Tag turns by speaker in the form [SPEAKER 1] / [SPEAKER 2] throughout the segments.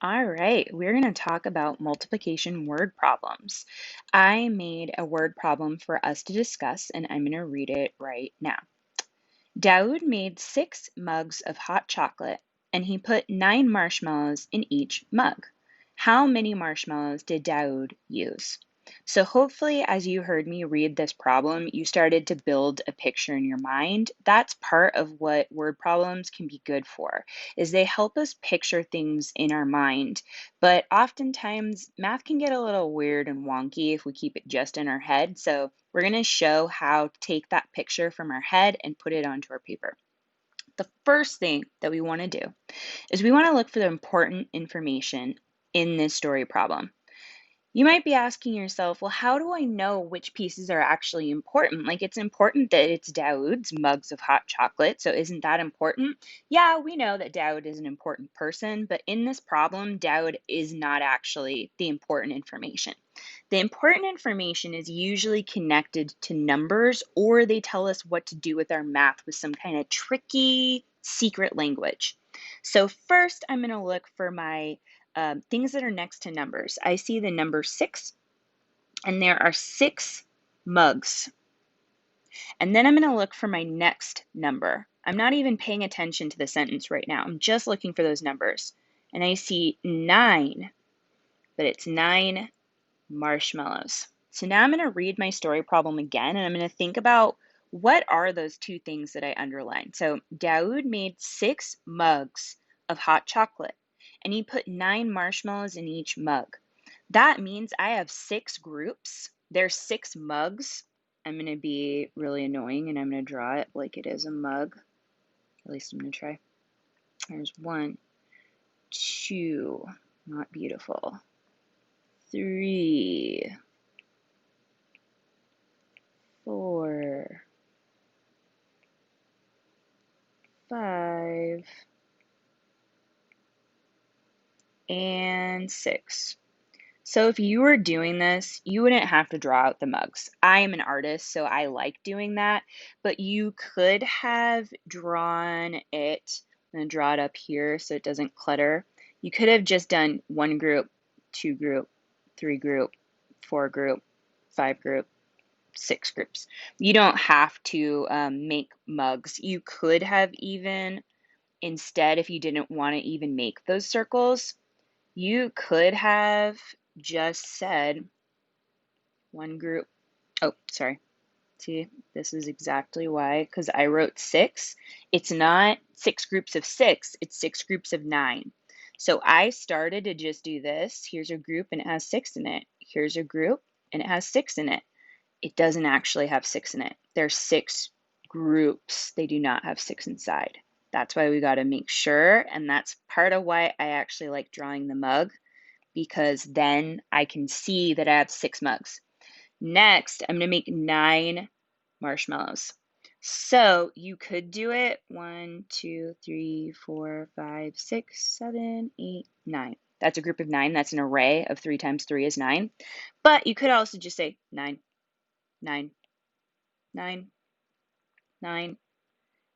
[SPEAKER 1] All right, we're going to talk about multiplication word problems. I made a word problem for us to discuss, and I'm going to read it right now. Daoud made 6 mugs of hot chocolate, and he put 9 marshmallows in each mug. How many marshmallows did Daoud use? So hopefully, as you heard me read this problem, you started to build a picture in your mind. That's part of what word problems can be good for, is they help us picture things in our mind. But oftentimes, math can get a little weird and wonky if we keep it just in our head. So we're going to show how to take that picture from our head and put it onto our paper. The first thing that we want to do is we want to look for the important information in this story problem. You might be asking yourself, well, how do I know which pieces are actually important? Like, it's important that it's Daoud's mugs of hot chocolate, so isn't that important? Yeah, we know that Daoud is an important person, but in this problem, Daoud is not actually the important information. The important information is usually connected to numbers, or they tell us what to do with our math with some kind of tricky secret language. So first, I'm going to look for my things that are next to numbers. I see the number 6, and there are 6 mugs. And then I'm going to look for my next number. I'm not even paying attention to the sentence right now. I'm just looking for those numbers. And I see 9, but it's 9 marshmallows. So now I'm going to read my story problem again, and I'm going to think about what are those 2 things that I underlined. So Daoud made 6 mugs of hot chocolate, and he put 9 marshmallows in each mug. That means I have 6 groups. There's 6 mugs. I'm going to be really annoying, and I'm going to draw it like it is a mug. At least I'm going to try. There's 1, 2, not beautiful. 3, 4, 5, and 6. So if you were doing this, you wouldn't have to draw out the mugs. I am an artist, so I like doing that, but you could have drawn it. I'm going to draw it up here so it doesn't clutter. You could have just done 1 group, 2 group, 3 group, 4 group, 5 group, 6 groups. You don't have to make mugs. You could have even, instead, if you didn't want to even make those circles, you could have just said 1 group. Oh, sorry. See, this is exactly why, because I wrote 6. It's not 6 groups of 6, it's 6 groups of 9. So I started to just do this. Here's a group and it has 6 in it. Here's a group and it has 6 in it. It doesn't actually have 6 in it. There's 6 groups. They do not have 6 inside. That's why we got to make sure, and that's part of why I actually like drawing the mug, because then I can see that I have 6 mugs. Next, I'm going to make 9 marshmallows. So you could do it 1, 2, 3, 4, 5, 6, 7, 8, 9. That's a group of 9. That's an array of 3 times 3 is 9. But you could also just say 9, 9, 9, 9,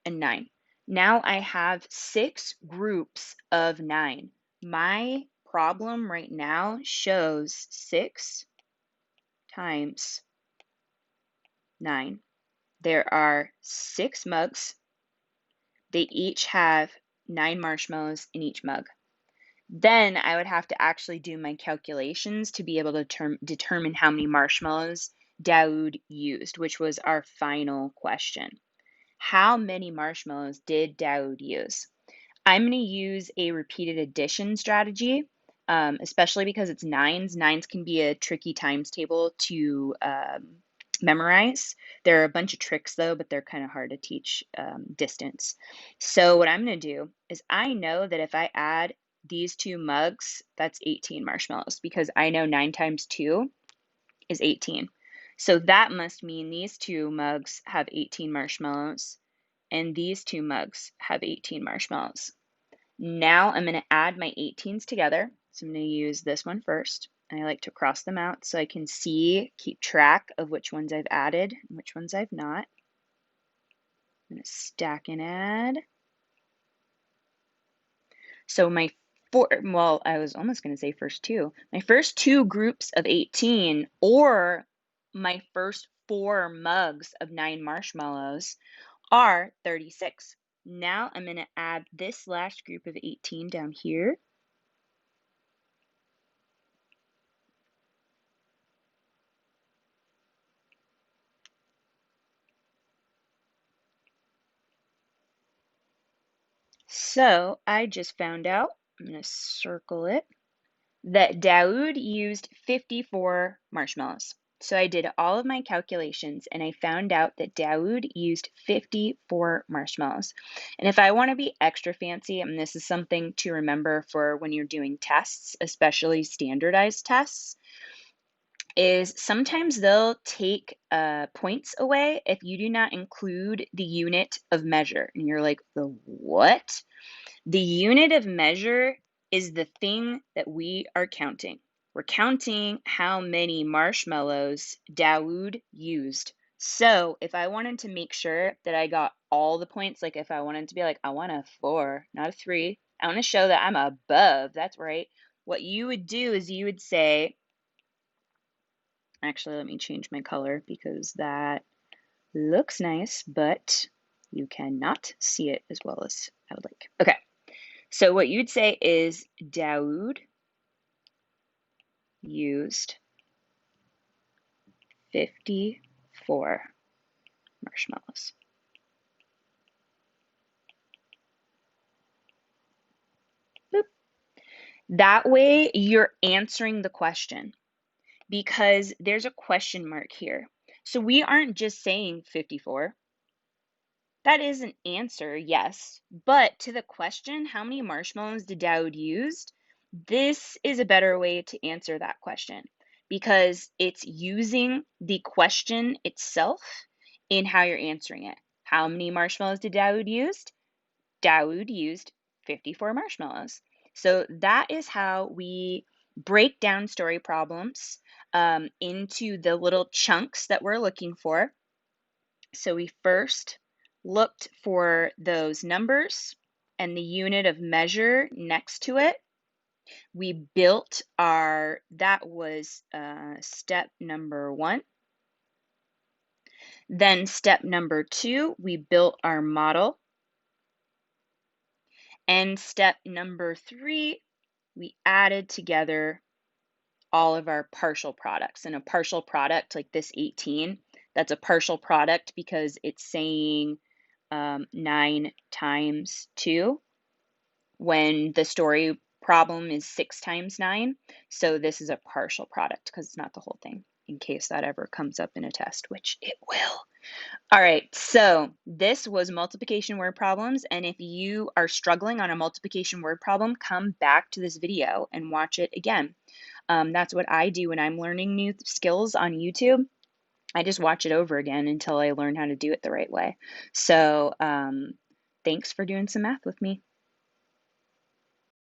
[SPEAKER 1] and 9. Now I have 6 groups of 9. My problem right now shows 6 times 9. There are 6 mugs. They each have 9 marshmallows in each mug. Then I would have to actually do my calculations to be able to determine how many marshmallows Daoud used, which was our final question. How many marshmallows did Daoud use? I'm going to use a repeated addition strategy, especially because it's nines. Nines can be a tricky times table to memorize. There are a bunch of tricks though, but they're kind of hard to teach distance. So what I'm going to do is I know that if I add these 2 mugs, that's 18 marshmallows, because I know 9 times 2 is 18. So that must mean these 2 mugs have 18 marshmallows, and these 2 mugs have 18 marshmallows. Now I'm going to add my 18s together. So I'm going to use this one first. I like to cross them out so I can keep track of which ones I've added and which ones I've not. I'm going to stack and add. So my well, I was almost going to say first two. My first two groups of 18 or my first four mugs of 9 marshmallows are 36. Now I'm going to add this last group of 18 down here. So I just found out, I'm going to circle it, that Daoud used 54 marshmallows. So I did all of my calculations and I found out that Daoud used 54 marshmallows. And if I want to be extra fancy, and this is something to remember for when you're doing tests, especially standardized tests, is sometimes they'll take points away if you do not include the unit of measure. And you're like, the what? The unit of measure is the thing that we are counting. We're counting how many marshmallows Daoud used. So if I wanted to make sure that I got all the points, like if I wanted to be like, I want a 4, not a 3, I want to show that I'm above, that's right. What you would do is you would say, actually, let me change my color because that looks nice, but you cannot see it as well as I would like. Okay. So what you'd say is Daoud used 54 marshmallows. Boop. That way you're answering the question because there's a question mark here. So we aren't just saying 54. That is an answer, yes. But to the question, how many marshmallows did Daoud use? This is a better way to answer that question because it's using the question itself in how you're answering it. How many marshmallows did Daoud use? Daoud used 54 marshmallows. So that is how we break down story problems into the little chunks that we're looking for. So we first looked for those numbers and the unit of measure next to it. We built that was step number 1. Then step number 2, we built our model. And step number 3, we added together all of our partial products. And a partial product like this 18, that's a partial product because it's saying 9 times 2 when the story problem is 6 times 9. So this is a partial product because it's not the whole thing, in case that ever comes up in a test, which it will. All right, so this was multiplication word problems, and if you are struggling on a multiplication word problem, come back to this video and watch it again. That's what I do when I'm learning new skills on YouTube. I just watch it over again until I learn how to do it the right way. So thanks for doing some math with me.